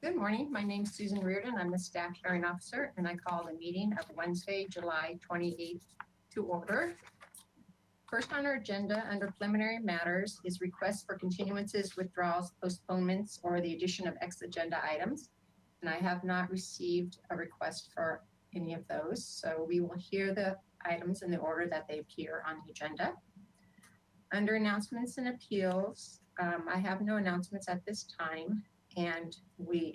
Good morning. My name is Susan Reardon. I'm the staff hearing officer, and I call the meeting of Wednesday, July 28th to order. First on our agenda under preliminary matters is requests for continuances, withdrawals, postponements, or the addition of ex-agenda items. And I have not received a request for any of those. So we will hear the items in the order that they appear on the agenda. Under announcements and appeals, I have no announcements at this time. And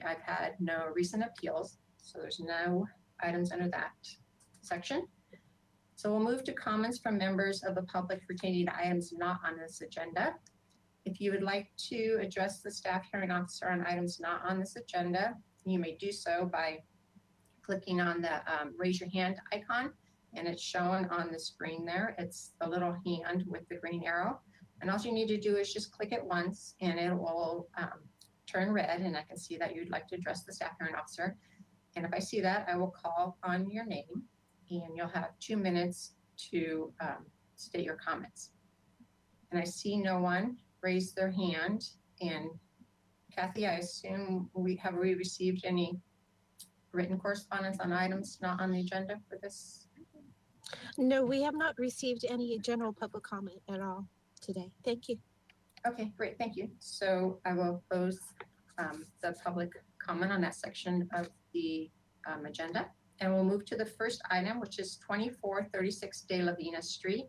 I've had no recent appeals, so there's no items under that section. So we'll move to comments from members of the public pertaining to items not on this agenda. If you would like to address the staff hearing officer on items not on this agenda, you may do so by clicking on the raise your hand icon, and it's shown on the screen there. It's the little hand with the green arrow. And all you need to do is just click it once, and it will turn red, and I can see that you'd like to address the staff hearing officer. And if I see that, I will call on your name, and you'll have 2 minutes to state your comments. And I see no one raise their hand. And Kathy, I assume we received any written correspondence on items not on the agenda for this? No, we have not received any general public comment at all today. Thank you. Okay, great, thank you. So I will close the public comment on that section of the agenda. And we'll move to the first item, which is 2436 De La Vina Street.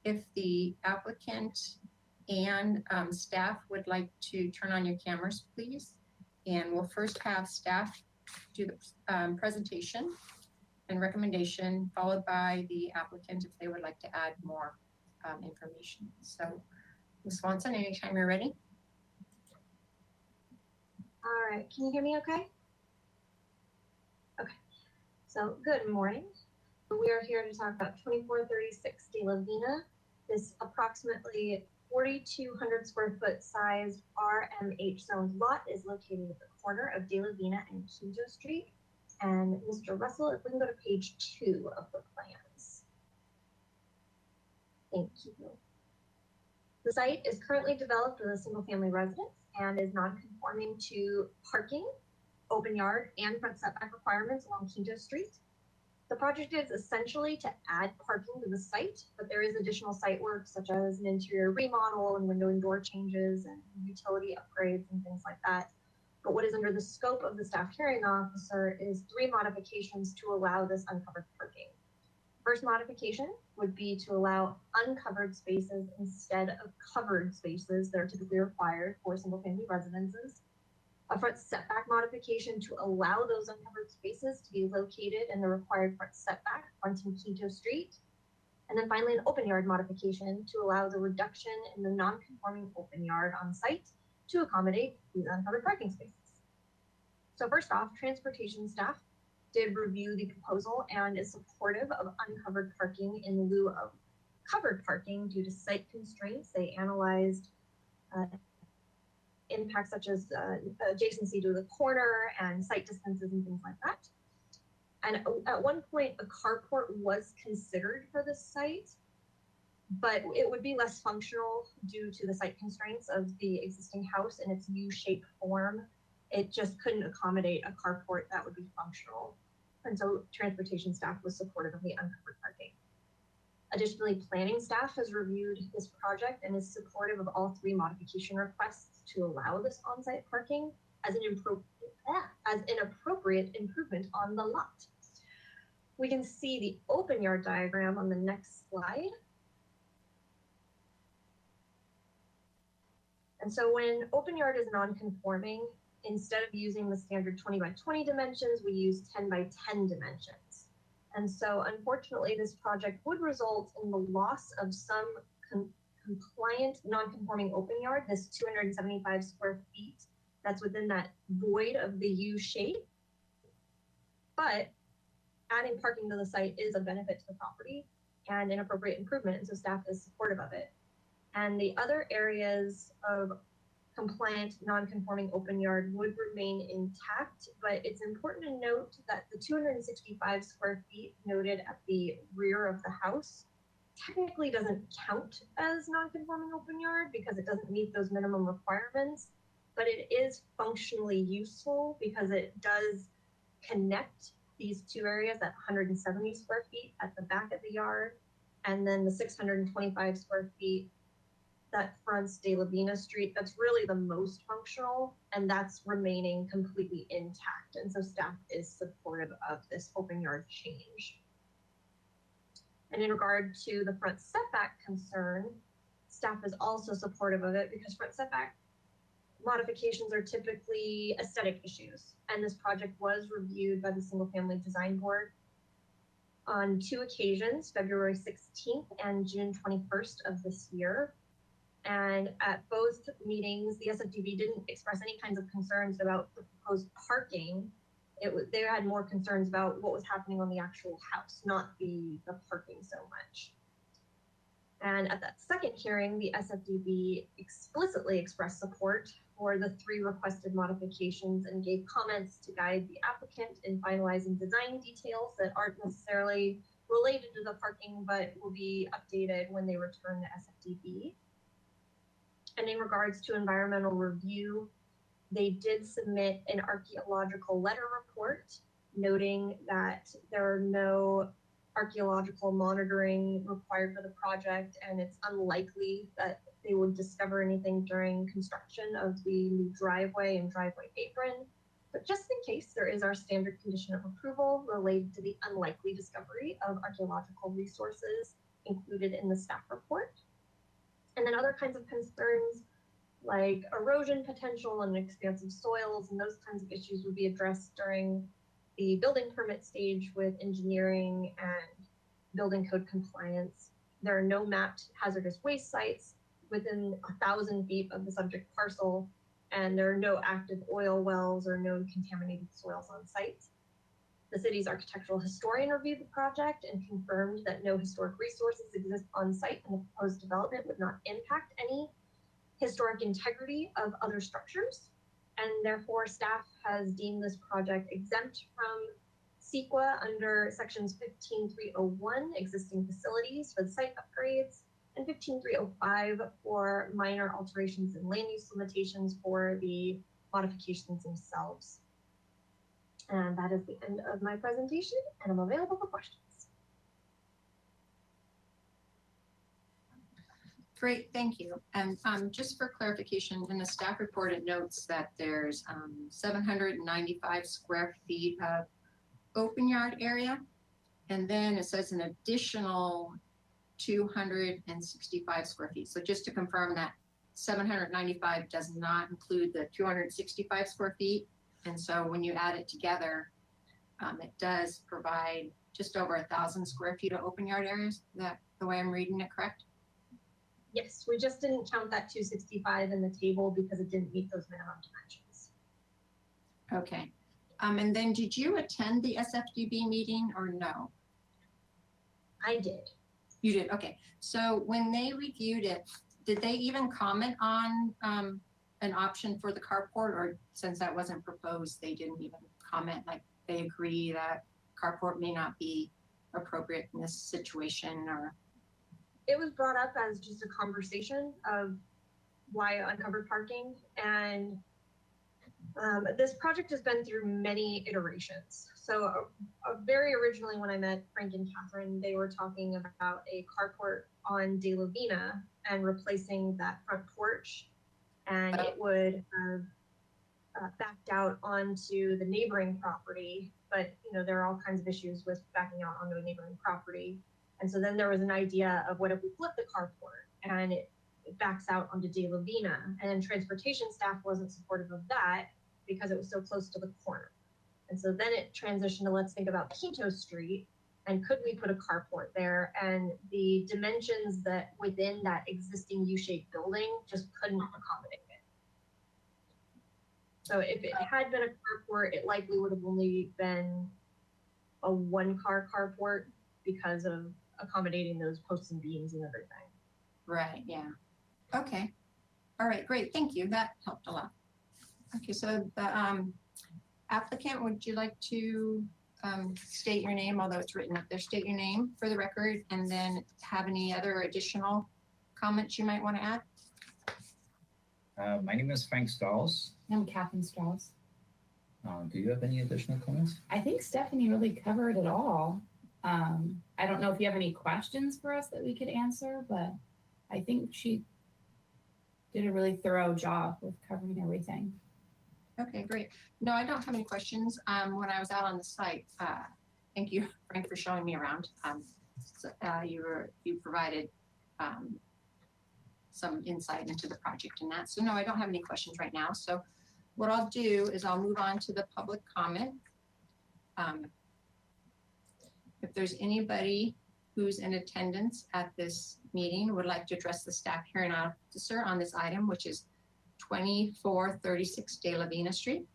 If the applicant and staff would like to turn on your cameras, please. And we'll first have staff do the presentation and recommendation, followed by the applicant if they would like to add more information. So Ms. Swanson, anytime you're ready. All right, can you hear me okay? Okay, so good morning. We are here to talk about 2436 De La Vina. This approximately 4,200 square foot sized RMH zone lot is located at the corner of De La Vina and Quinto Street. And Mr. Russell, if we can go to page 2 of the plans. Thank you. The site is currently developed as a single family residence and is non-conforming to parking, open yard, and front setback requirements along Quinto Street. The project is essentially to add parking to the site, but there is additional site work such as an interior remodel and window and door changes and utility upgrades and things like that. But what is under the scope of the staff hearing officer is 3 modifications to allow this uncovered parking. First modification would be to allow uncovered spaces instead of covered spaces that are typically required for single family residences. A front setback modification to allow those uncovered spaces to be located in the required front setback fronting Quinto Street. And then finally, an open yard modification to allow the reduction in the non-conforming open yard on site to accommodate these uncovered parking spaces. So first off, transportation staff did review the proposal and is supportive of uncovered parking in lieu of covered parking due to site constraints. They analyzed impacts such as adjacency to the corner and site distances and things like that. And at one point, a carport was considered for this site, but it would be less functional due to the site constraints of the existing house and its U-shaped form. It just couldn't accommodate a carport that would be functional. And so transportation staff was supportive of the uncovered parking. Additionally, planning staff has reviewed this project and is supportive of all 3 modification requests to allow this on-site parking as an appropriate improvement on the lot. We can see the open yard diagram on the next slide. And so when open yard is non-conforming, instead of using the standard 20 by 20 dimensions, we use 10 by 10 dimensions. And so unfortunately, this project would result in the loss of some compliant non-conforming open yard, this 275 square feet that's within that void of the U shape. But adding parking to the site is a benefit to the property and an appropriate improvement, and so staff is supportive of it. And the other areas of compliant non-conforming open yard would remain intact, but it's important to note that the 265 square feet noted at the rear of the house technically doesn't count as non-conforming open yard because it doesn't meet those minimum requirements. but it is functionally useful because it does connect these two areas at 170 square feet at the back of the yard, and then the 625 square feet that fronts De La Vina Street. That's really the most functional, and that's remaining completely intact. And so staff is supportive of this open yard change. And in regard to the front setback concern, staff is also supportive of it because front setback modifications are typically aesthetic issues. And this project was reviewed by the Single Family Design Board on 2 occasions, February 16th and June 21st of this year. And at both meetings, the SFDB didn't express any kinds of concerns about the proposed parking. They had more concerns about what was happening on the actual house, not the parking so much. And at that second hearing, the SFDB explicitly expressed support for the 3 requested modifications and gave comments to guide the applicant in finalizing design details that aren't necessarily related to the parking, but will be updated when they return to SFDB. And in regards to environmental review, they did submit an archaeological letter report noting that there are no archaeological monitoring required for the project, and it's unlikely that they would discover anything during construction of the new driveway and driveway apron. But just in case, there is our standard condition of approval related to the unlikely discovery of archaeological resources included in the staff report. And then other kinds of concerns like erosion potential and expansive soils and those kinds of issues would be addressed during the building permit stage with engineering and building code compliance. There are no mapped hazardous waste sites within 1,000 feet of the subject parcel, and there are no active oil wells or known contaminated soils on site. The city's architectural historian reviewed the project and confirmed that no historic resources exist on site, and the proposed development would not impact any historic integrity of other structures. And therefore, staff has deemed this project exempt from CEQA under sections 15.301, existing facilities for the site upgrades, and 15.305 for minor alterations and land use limitations for the modifications themselves. And that is the end of my presentation, and I'm available for questions. Great, thank you. And just for clarification, in the staff report, it notes that there's 795 square feet of open yard area. And then it says an additional 265 square feet. So just to confirm that 795 does not include the 265 square feet. And so when you add it together, it does provide just over 1,000 square feet of open yard areas. Is that the way I'm reading it correct? Yes, we just didn't count that 265 in the table because it didn't meet those minimum dimensions. Okay. And then did you attend the SFDB meeting or no? I did. You did, okay. So when they reviewed it, did they even comment on an option for the carport, or since that wasn't proposed, they didn't even comment, like they agree that carport may not be appropriate in this situation? Or it was brought up as just a conversation of why uncovered parking, and this project has been through many iterations. So very originally when I met Frank and Catherine, they were talking about a carport on De La Vina and replacing that front porch, and it would have backed out onto the neighboring property. But you know, there are all kinds of issues with backing out onto a neighboring property. And so then there was an idea of what if we flip the carport and it backs out onto De La Vina, and then transportation staff wasn't supportive of that because it was so close to the corner. And so then it transitioned to, let's think about Quinto Street, and could we put a carport there? And the dimensions that within that existing U-shaped building just couldn't accommodate it. So if it had been a carport, it likely would have only been a 1-car carport because of accommodating those posts and beams and everything. right, yeah. Okay. All right, great. Thank you. That helped a lot. Okay, so the applicant, would you like to state your name, although it's written up there, state your name for the record, and then have any other additional comments you might want to add? My name is Frank Strauss. I'm Catherine Strauss. Do you have any additional comments? I think Stephanie really covered it all. I don't know if you have any questions for us that we could answer, but I think she did a really thorough job with covering everything. Okay, great. No, I don't have any questions. When I was out on the site, thank you, Frank, for showing me around. You provided some insight into the project and that. So no, I don't have any questions right now. So what I'll do is I'll move on to the public comment. If there's anybody who's in attendance at this meeting would like to address the staff hearing officer on this item, which is 2436 De La Vina Street,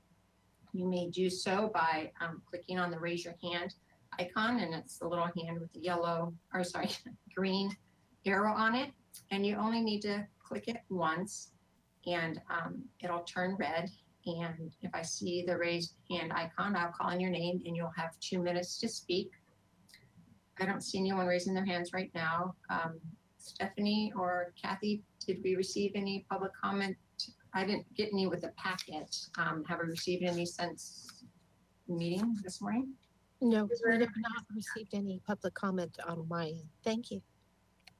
you may do so by clicking on the raise your hand icon, and it's the little hand with the yellow, or sorry, green arrow on it. And you only need to click it once and it'll turn red. And if I see the raised hand icon, I'll call on your name and you'll have 2 minutes to speak. I don't see anyone raising their hands right now. Stephanie or Kathy, did we receive any public comment? I didn't get any with the packet. Have we received any since the meeting this morning? No, we have not received any public comment on my end. Thank you.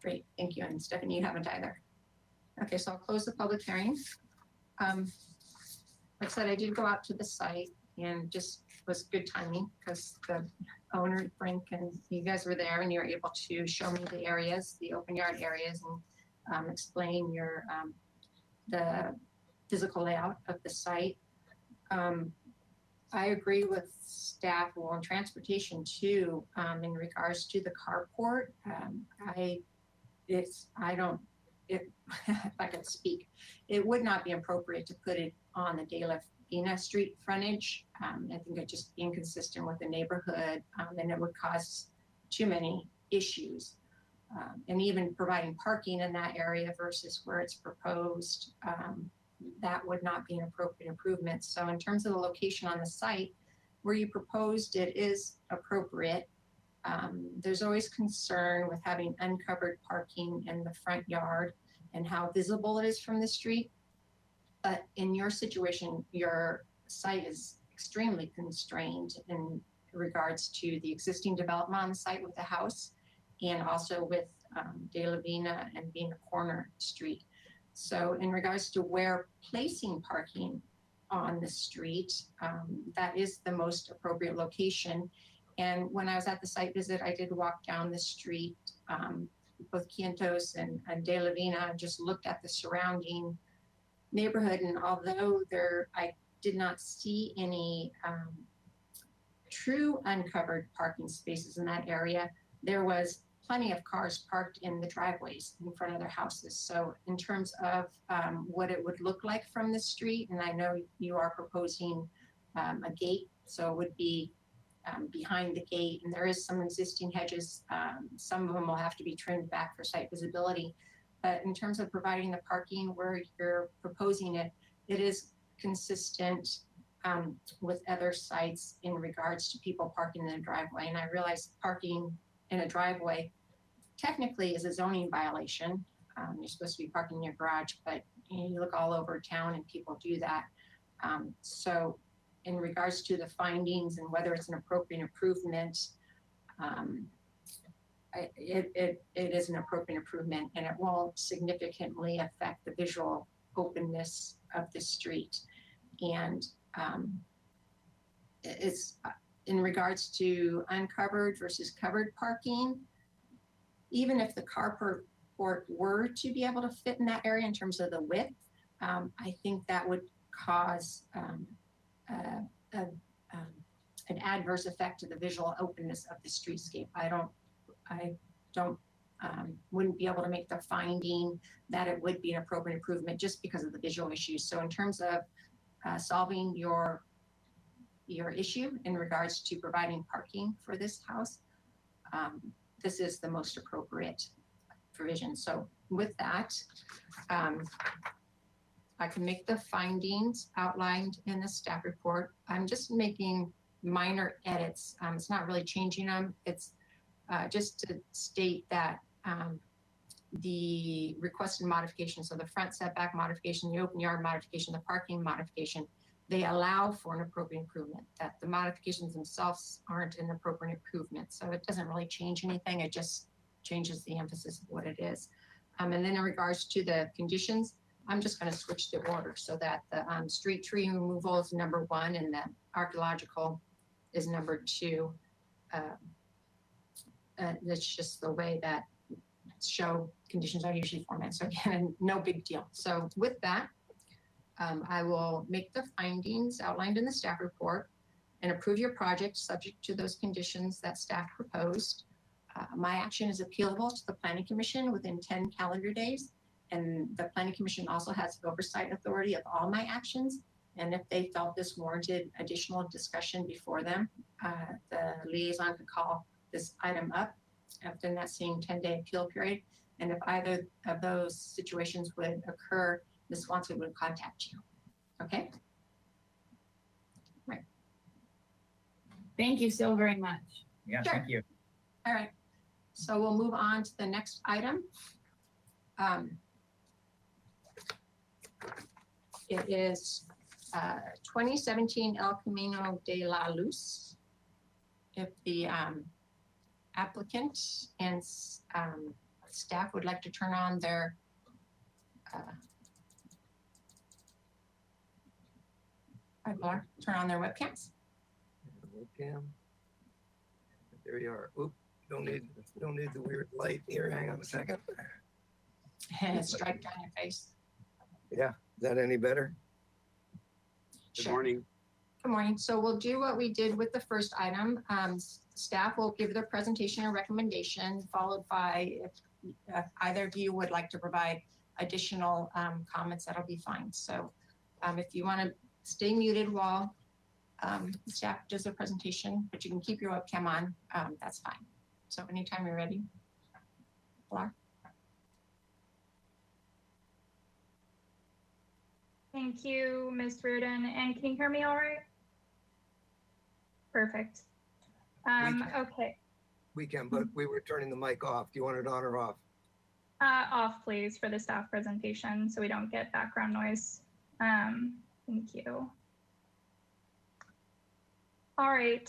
Great, thank you. And Stephanie, you haven't either. Okay, so I'll close the public hearing. Like I said, I did go out to the site and just was good timing because the owner, Frank, and you guys were there and you were able to show me the areas, the open yard areas, and explain your the physical layout of the site. I agree with staff, well, and transportation too, in regards to the carport. If I could speak, it would not be appropriate to put it on the De La Vina Street frontage. I think it just be inconsistent with the neighborhood, and it would cause too many issues. And even providing parking in that area versus where it's proposed, that would not be an appropriate improvement. So in terms of the location on the site, where you proposed it is appropriate. There's always concern with having uncovered parking in the front yard and how visible it is from the street. But in your situation, your site is extremely constrained in regards to the existing development on the site with the house and also with De La Vina and being a corner street. So in regards to where placing parking on the street, that is the most appropriate location. And when I was at the site visit, I did walk down the street, both Quintos and De La Vina, just looked at the surrounding neighborhood. And although I did not see any true uncovered parking spaces in that area, there was plenty of cars parked in the driveways in front of their houses. So in terms of what it would look like from the street, and I know you are proposing a gate, so it would be behind the gate, and there is some existing hedges. Some of them will have to be trimmed back for site visibility. But in terms of providing the parking where you're proposing it, it is consistent with other sites in regards to people parking in the driveway. And I realize parking in a driveway technically is a zoning violation. You're supposed to be parking in your garage, but you look all over town and people do that. So in regards to the findings and whether it's an appropriate improvement, it is an appropriate improvement, and it won't significantly affect the visual openness of the street. And it's in regards to uncovered versus covered parking, even if the carport were to be able to fit in that area in terms of the width, I think that would cause an adverse effect to the visual openness of the streetscape. I wouldn't be able to make the finding that it would be an appropriate improvement just because of the visual issues. So in terms of solving your issue in regards to providing parking for this house, this is the most appropriate provision. So with that, I can make the findings outlined in the staff report. I'm just making minor edits. It's not really changing them. It's just to state that the requested modification, so the front setback modification, the open yard modification, the parking modification, they allow for an appropriate improvement, that the modifications themselves aren't an appropriate improvement. So it doesn't really change anything. It just changes the emphasis of what it is. And then in regards to the conditions, I'm just going to switch the order so that the street tree removal is number 1 and the archaeological is number 2. That's just the way that show conditions are usually formatted. So again, no big deal. So with that, I will make the findings outlined in the staff report and approve your project subject to those conditions that staff proposed. My action is appealable to the Planning Commission within 10 calendar days. And the Planning Commission also has oversight authority of all my actions. And if they felt this warranted additional discussion before them, the liaison could call this item up within that same 10-day appeal period. And if either of those situations would occur, Ms. Swanson would contact you. Okay? Right. Thank you so very much. Yeah, Sure. thank you. All right. So we'll move on to the next item. It is 2017 El Camino de la Luz. If the applicant and staff would like to turn on their turn on their webcams. Webcam. There you are. Oop, don't need the weird light here. Hang on a second. Strike down your face. Yeah, is that any better? Good Sure. morning. Good morning. So we'll do what we did with the first item. Staff will give their presentation and recommendation, followed by if either of you would like to provide additional comments, that'll be fine. So if you want to stay muted while staff does their presentation, but you can keep your webcam on, that's fine. So anytime you're ready. Pilar? Thank you, Ms. Reardon. And can you hear me all right? Perfect. Okay, We can, but we were turning the mic off. Do you want it on or off? off please for the staff presentation so we don't get background noise. Thank you. All right,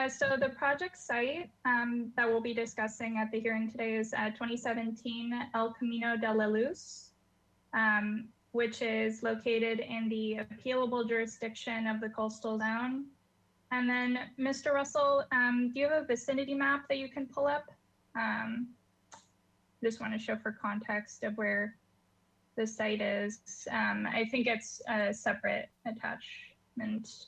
so the project site that we'll be discussing at the hearing today is 2017 El Camino de la Luz, which is located in the appealable jurisdiction of the coastal zone. And then, Mr. Russell, do you have a vicinity map that you can pull up? Just want to show for context of where the site is. I think it's a separate attachment.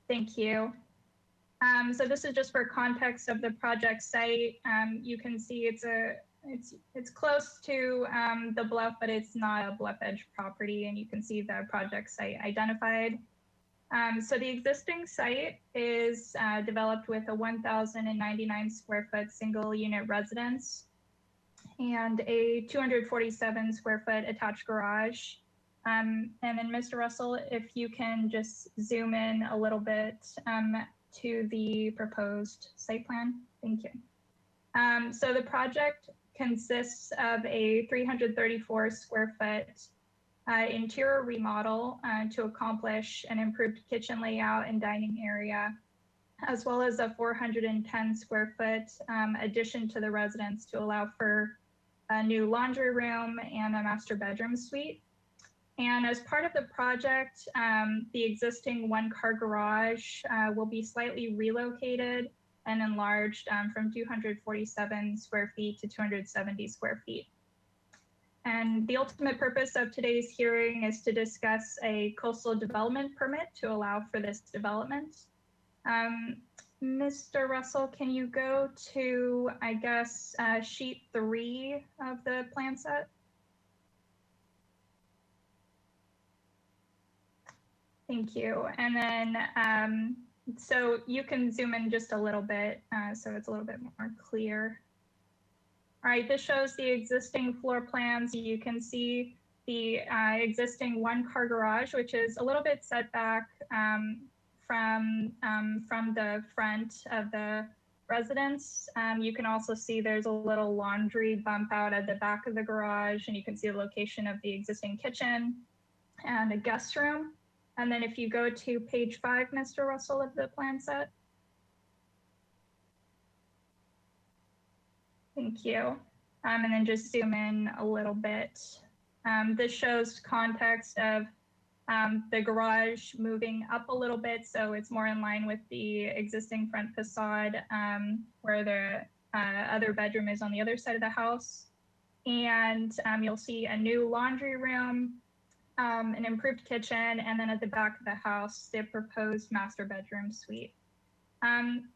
Thank you. So this is just for context of the project site. You can see it's close to the bluff, but it's not a bluff edge property, and you can see the project site identified. So the existing site is developed with a 1,099 square foot single unit residence and a 247 square foot attached garage. And then Mr. Russell, if you can just zoom in a little bit to the proposed site plan. Thank you. So the project consists of a 334 square foot interior remodel to accomplish an improved kitchen layout and dining area, as well as a 410 square foot addition to the residence to allow for a new laundry room and a master bedroom suite. And as part of the project, the existing one-car garage will be slightly relocated and enlarged from 247 square feet to 270 square feet. And the ultimate purpose of today's hearing is to discuss a coastal development permit to allow for this development. Mr. Russell, can you go to, I guess, sheet 3 of the plan set? Thank you. And then, so you can zoom in just a little bit so it's a little bit more clear. All right, this shows the existing floor plans. You can see the existing one-car garage, which is a little bit set back from the front of the residence. You can also see there's a little laundry bump out at the back of the garage, and you can see the location of the existing kitchen and a guest room. And then if you go to page 5, Mr. Russell, of the plan set. Thank you. And then just zoom in a little bit. This shows context of the garage moving up a little bit, so it's more in line with the existing front facade, where the other bedroom is on the other side of the house. And you'll see a new laundry room, an improved kitchen, and then at the back of the house, the proposed master bedroom suite.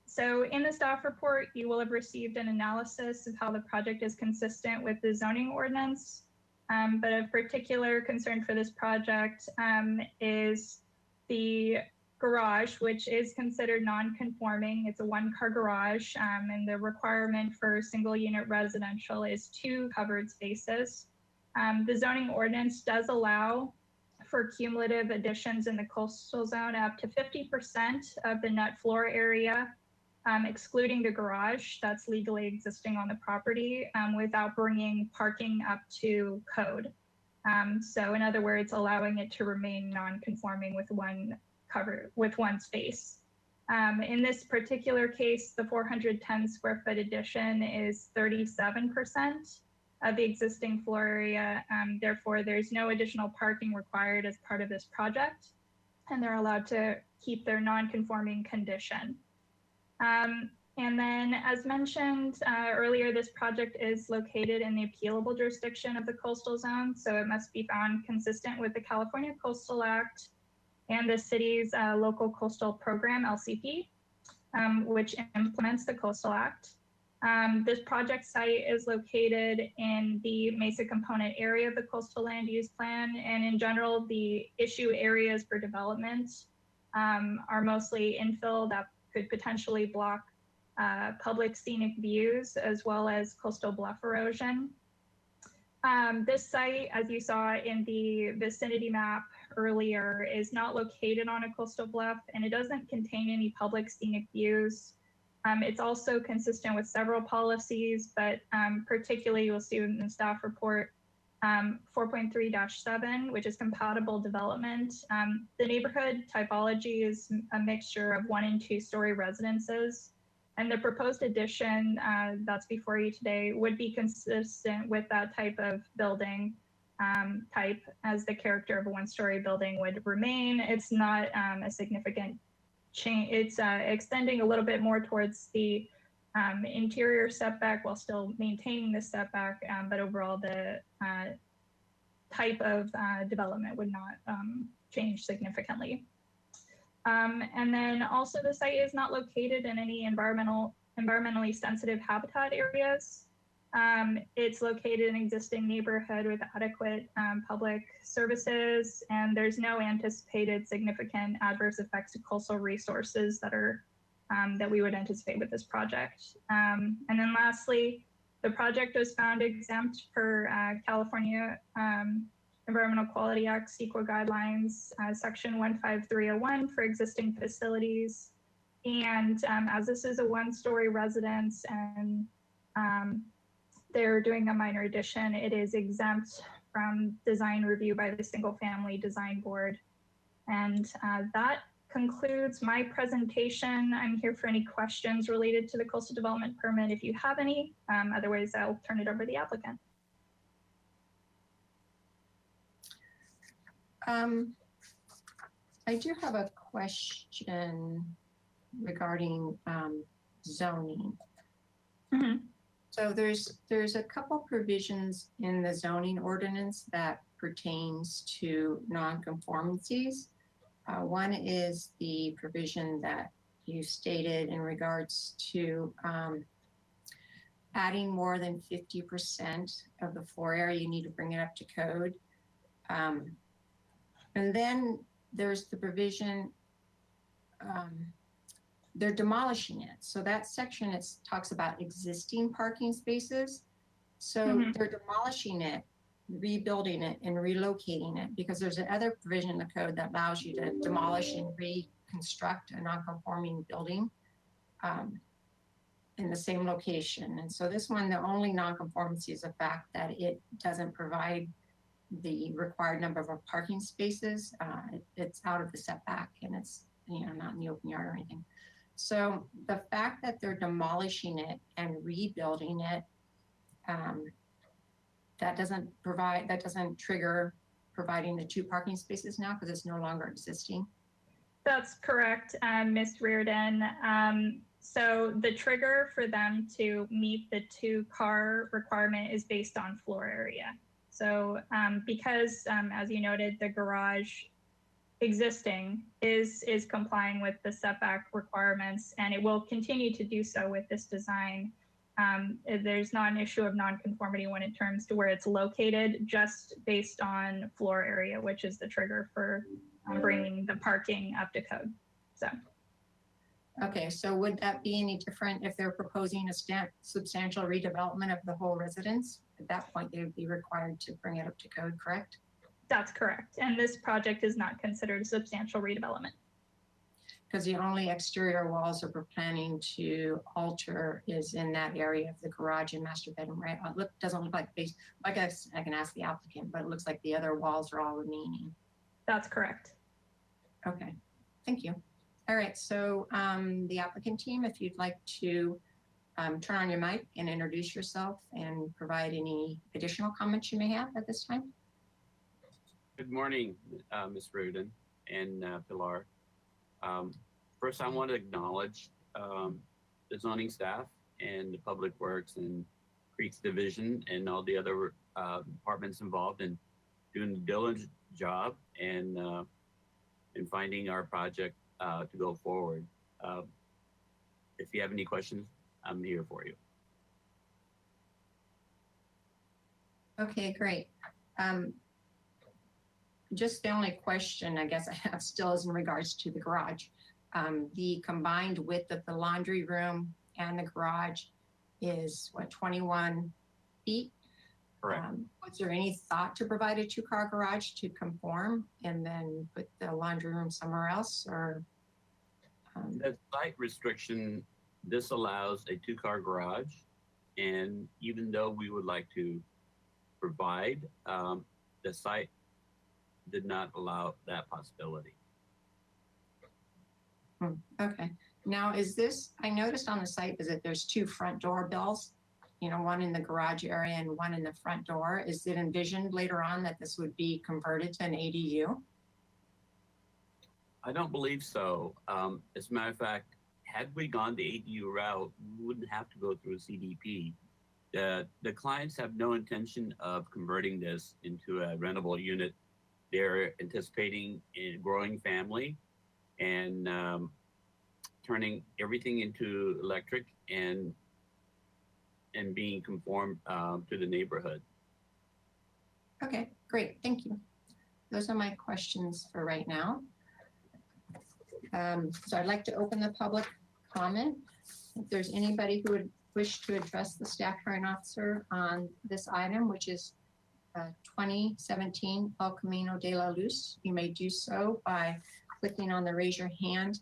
So in the staff report, you will have received an analysis of how the project is consistent with the zoning ordinance. But of particular concern for this project is the garage, which is considered non-conforming. It's a one-car garage, and the requirement for single-unit residential is 2 covered spaces. The zoning ordinance does allow for cumulative additions in the coastal zone up to 50% of the net floor area, excluding the garage that's legally existing on the property, without bringing parking up to code. So in other words, allowing it to remain non-conforming with one space. In this particular case, the 410 square foot addition is 37% of the existing floor area. Therefore, there's no additional parking required as part of this project, and they're allowed to keep their non-conforming condition. And then, as mentioned earlier, this project is located in the appealable jurisdiction of the coastal zone, so it must be found consistent with the California Coastal Act and the city's local coastal program, LCP, which implements the Coastal Act. This project site is located in the Mesa component area of the coastal land use plan, and in general, the issue areas for development are mostly infill that could potentially block public scenic views, as well as coastal bluff erosion. This site, as you saw in the vicinity map earlier, is not located on a coastal bluff, and it doesn't contain any public scenic views. It's also consistent with several policies, but particularly you'll see in the staff report 4.3-7, which is compatible development. The neighborhood typology is a mixture of 1- and 2-story residences, and the proposed addition that's before you today would be consistent with that type of building type, as the character of a 1-story building would remain. It's not a significant change. It's extending a little bit more towards the interior setback while still maintaining the setback, but overall the type of development would not change significantly. And then also the site is not located in any environmentally sensitive habitat areas. It's located in an existing neighborhood with adequate public services, and there's no anticipated significant adverse effects to coastal resources that are that we would anticipate with this project. And then lastly, the project was found exempt per California Environmental Quality Act CEQA guidelines, section 15301 for existing facilities. And as this is a 1-story residence and they're doing a minor addition, it is exempt from design review by the Single Family Design Board. And that concludes my presentation. I'm here for any questions related to the coastal development permit if you have any. Otherwise, I'll turn it over to the applicant. I do have a question regarding zoning. Mm-hmm. So there's a couple provisions in the zoning ordinance that pertains to nonconformancies. One is the provision that you stated in regards to adding more than 50% of the floor area, you need to bring it up to code. And then there's the provision, they're demolishing it. So that section talks about existing parking spaces. So they're demolishing it, rebuilding it, and relocating it, because there's another provision in the code that allows you to demolish and construct a non-conforming building in the same location. And so this one, the only non-conformity is the fact that it doesn't provide the required number of parking spaces. It's out of the setback and it's, not in the open yard or anything. So the fact that they're demolishing it and rebuilding it, that doesn't trigger providing the 2 parking spaces now because it's no longer existing. That's correct, Ms. Reardon. So the trigger for them to meet the 2-car requirement is based on floor area. So because, as you noted, the garage existing is complying with the setback requirements, and it will continue to do so with this design. There's not an issue of nonconformity when it comes to where it's located, just based on floor area, which is the trigger for bringing the parking up to code. So. Okay, so would that be any different if they're proposing a substantial redevelopment of the whole residence? At that point, they would be required to bring it up to code, correct? That's correct. And this project is not considered a substantial redevelopment. Because the only exterior walls that we're planning to alter is in that area of the garage and master bedroom, right? Doesn't look like base. I guess I can ask the applicant, but it looks like the other walls are all remaining. That's correct. Okay, thank you. All right, so the applicant team, if you'd like to turn on your mic and introduce yourself and provide any additional comments you may have at this time. Good morning, Ms. Rudin and Pilar. First, I want to acknowledge the zoning staff and the Public Works and Creeks Division and all the other departments involved in doing a diligent job and finding our project to go forward. If you have any questions, I'm here for you. Okay, great. Just the only question I guess I have still is in regards to the garage. The combined width of the laundry room and the garage is what, 21 feet? Correct. Was there any thought to provide a 2-car garage to conform and then put the laundry room somewhere else, or? That site restriction, this allows a 2-car garage. And even though we would like to provide, the site did not allow that possibility. Okay. Now, is this, I noticed on the site is that there's 2 front door bells, one in the garage area and one in the front door. Is it envisioned later on that this would be converted to an ADU? I don't believe so. As a matter of fact, had we gone the ADU route, we wouldn't have to go through a CDP. The clients have no intention of converting this into a rentable unit. They're anticipating a growing family and turning everything into electric and being conformed to the neighborhood. Okay, great. Thank you. Those are my questions for right now. So I'd like to open the public comment. If there's anybody who would wish to address the staff hearing officer on this item, which is 2017 El Camino de la Luz, you may do so by clicking on the raise your hand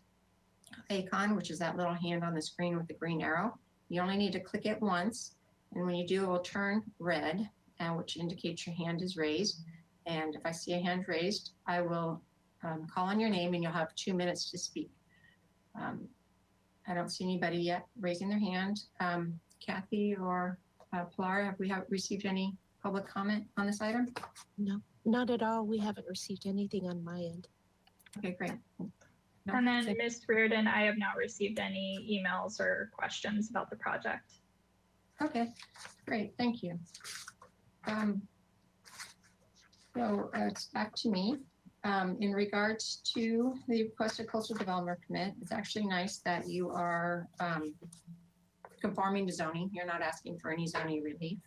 icon, which is that little hand on the screen with the green arrow. You only need to click it once, and when you do, it will turn red, which indicates your hand is raised. And if I see a hand raised, I will call on your name and you'll have 2 minutes to speak. I don't see anybody yet raising their hand. Kathy or Pilar, have we received any public comment on this item? No, not at all. We haven't received anything on my end. Okay, great. No, And then thank- Ms. Reardon, I have not received any emails or questions about the project. Okay, great, thank you. So it's back to me. In regards to the requested coastal development permit, it's actually nice that you are conforming to zoning. You're not asking for any zoning relief.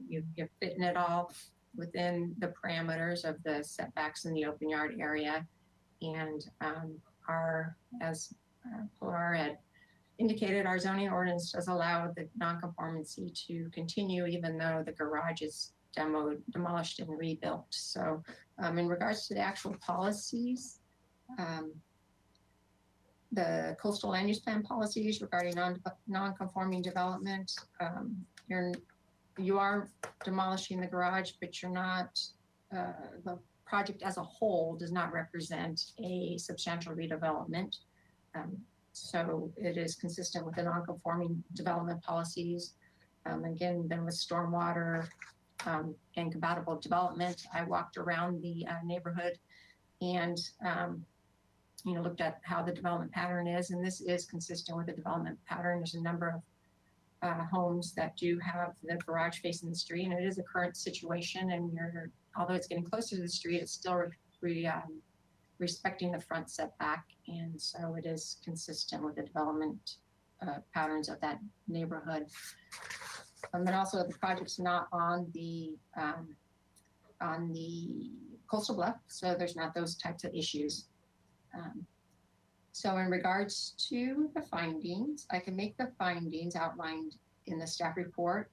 You're fitting it all within the parameters of the setbacks in the open yard area. And as Pilar had indicated, our zoning ordinance does allow the nonconformity to continue even though the garage is demolished and rebuilt. So in regards to the actual policies, the coastal land use plan policies regarding non-conforming development. You are demolishing the garage, but you're not, the project as a whole does not represent a substantial redevelopment. So it is consistent with the non-conforming development policies. Again, then with stormwater and compatible development, I walked around the neighborhood and looked at how the development pattern is, and this is consistent with the development pattern. There's a number of homes that do have the garage facing the street, and it is a current situation. And although it's getting closer to the street, it's still respecting the front setback, and so it is consistent with the development patterns of that neighborhood. And then also the project's not on the coastal bluff, so there's not those types of issues. So in regards to the findings, I can make the findings outlined in the staff report.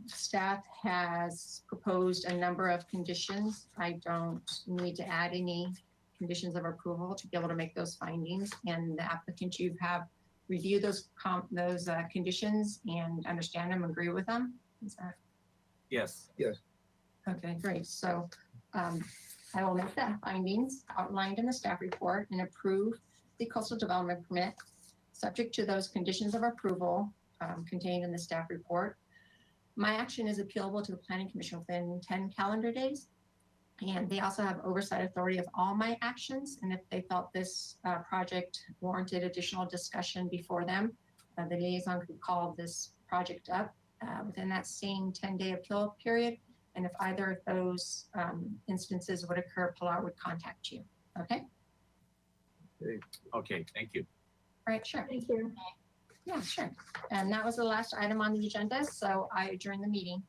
Staff has proposed a number of conditions. I don't need to add any conditions of approval to be able to make those findings. And the applicant, you have reviewed those conditions and understand them, agree with them. Is that? Yes. Okay, great. So I will make the findings outlined in the staff report and approve the coastal development permit, subject to those conditions of approval contained in the staff report. My action is appealable to the Planning Commission within 10 calendar days. And they also have oversight authority of all my actions. And if they felt this project warranted additional discussion before them, the liaison could call this project up within that same 10-day appeal period. And if either of those instances would occur, Pilar would contact you. Okay? Okay, thank you. All right, sure. Thank you. Yeah, sure. And that was the last item on the agenda, so I adjourn the meeting.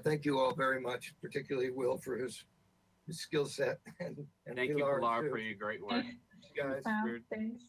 Thank you all very much, particularly Will for his skill set and Thank you, Pilar, Pilar, too. for your great work. Guys. Wow, thanks.